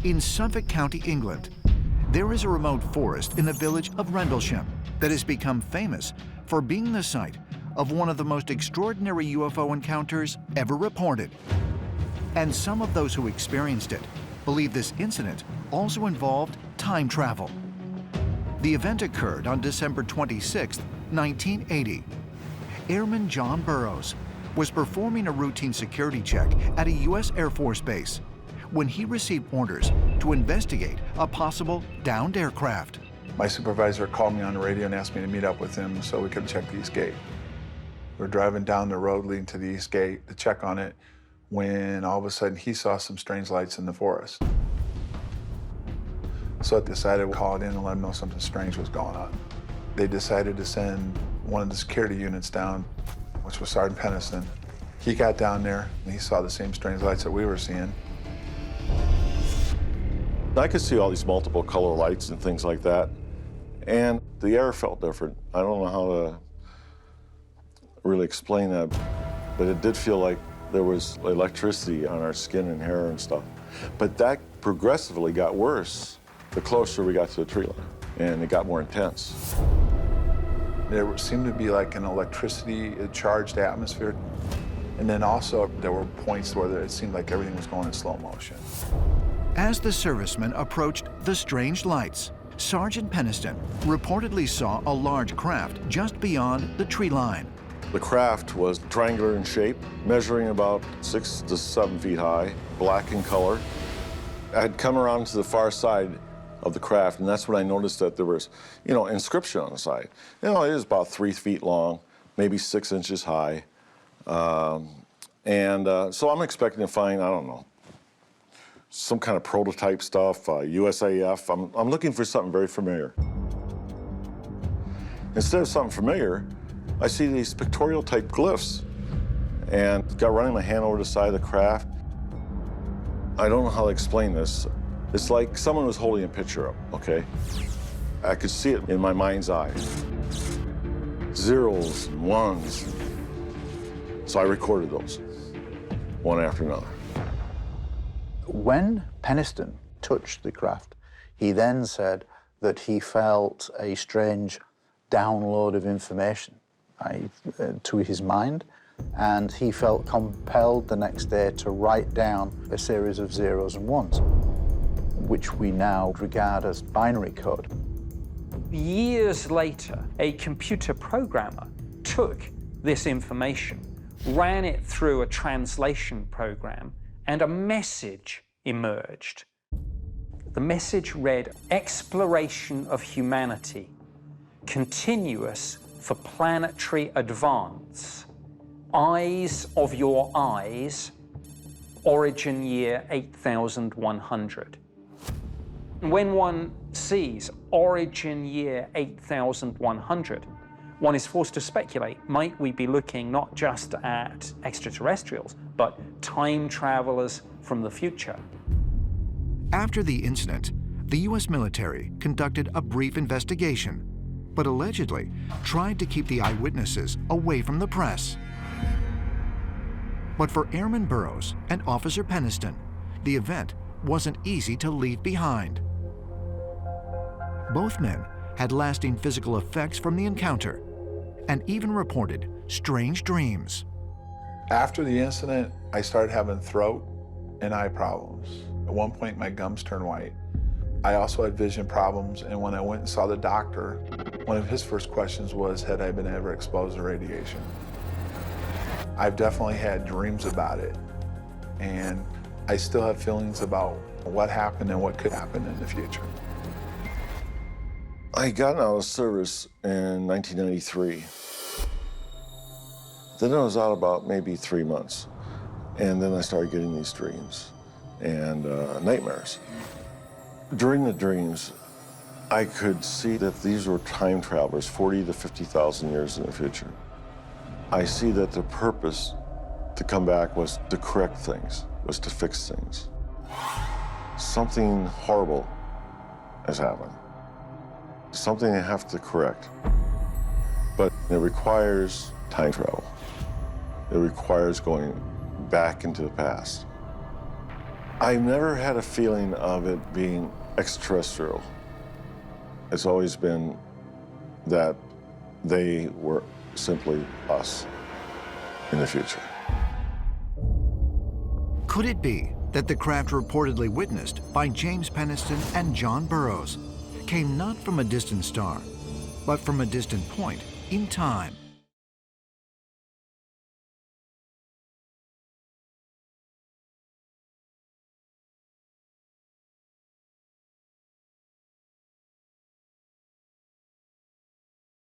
In Suffolk County, England, there is a remote forest in the village of Rendlesham that has become famous for being the site of one of the most extraordinary UFO encounters ever reported. And some of those who experienced it believe this incident also involved time travel. The event occurred on December 26, 1980. Airman John Burroughs was performing a routine security check at a U.S. Air Force base when he received orders to investigate a possible downed aircraft. My supervisor called me on the radio and asked me to meet up with him so we could check the east gate. We were driving down the road leading to the east gate to check on it when all of a sudden he saw some strange lights in the forest. So I decided to call it in and let him know something strange was going on. They decided to send one of the security units down, which was Sergeant Peniston. He got down there and he saw the same strange lights that we were seeing. I could see all these multiple color lights and things like that, and the air felt different. I don't know how to really explain that, but it did feel like there was electricity on our skin and hair and stuff. But that progressively got worse the closer we got to the tree line, and it got more intense. There seemed to be like an electricity-charged atmosphere, and then also there were points where it seemed like everything was going in slow motion. As the servicemen approached the strange lights, Sergeant Peniston reportedly saw a large craft just beyond the tree line. The craft was triangular in shape, measuring about 6 to 7 feet high, black in color. I had come around to the far side of the craft, and that's when I noticed that there was, inscription on the side. It was about 3 feet long, maybe 6 inches high. So I'm expecting to find, I don't know, some kind of prototype stuff, USAF. I'm looking for something very familiar. Instead of something familiar, I see these pictorial type glyphs, and got running my hand over the side of the craft. I don't know how to explain this. It's like someone was holding a picture up, okay? I could see it in my mind's eye. Zeros and ones. So I recorded those, one after another. When Peniston touched the craft, he then said that he felt a strange download of information to his mind, and he felt compelled the next day to write down a series of zeros and ones, which we now regard as binary code. Years later, a computer programmer took this information, ran it through a translation program, and a message emerged. The message read, "Exploration of humanity, continuous for planetary advance, eyes of your eyes, origin year 8100. When one sees origin year 8100, one is forced to speculate, might we be looking not just at extraterrestrials, but time travelers from the future? After the incident, the U.S. military conducted a brief investigation, but allegedly tried to keep the eyewitnesses away from the press. But for Airman Burroughs and Officer Peniston, the event wasn't easy to leave behind. Both men had lasting physical effects from the encounter and even reported strange dreams. After the incident, I started having throat and eye problems. At one point, my gums turned white. I also had vision problems, and when I went and saw the doctor, one of his first questions was, had I been ever exposed to radiation? I've definitely had dreams about it, and I still have feelings about what happened and what could happen in the future. I got out of service in 1993. Then I was out about maybe 3 months, and then I started getting these dreams and nightmares. During the dreams, I could see that these were time travelers 40 to 50,000 years in the future. I see that the purpose to come back was to correct things, was to fix things. Something horrible has happened. Something I have to correct. But it requires time travel. It requires going back into the past. I never had a feeling of it being extraterrestrial. It's always been that they were simply us in the future. Could it be that the craft reportedly witnessed by James Penniston and John Burroughs came not from a distant star, but from a distant point in time?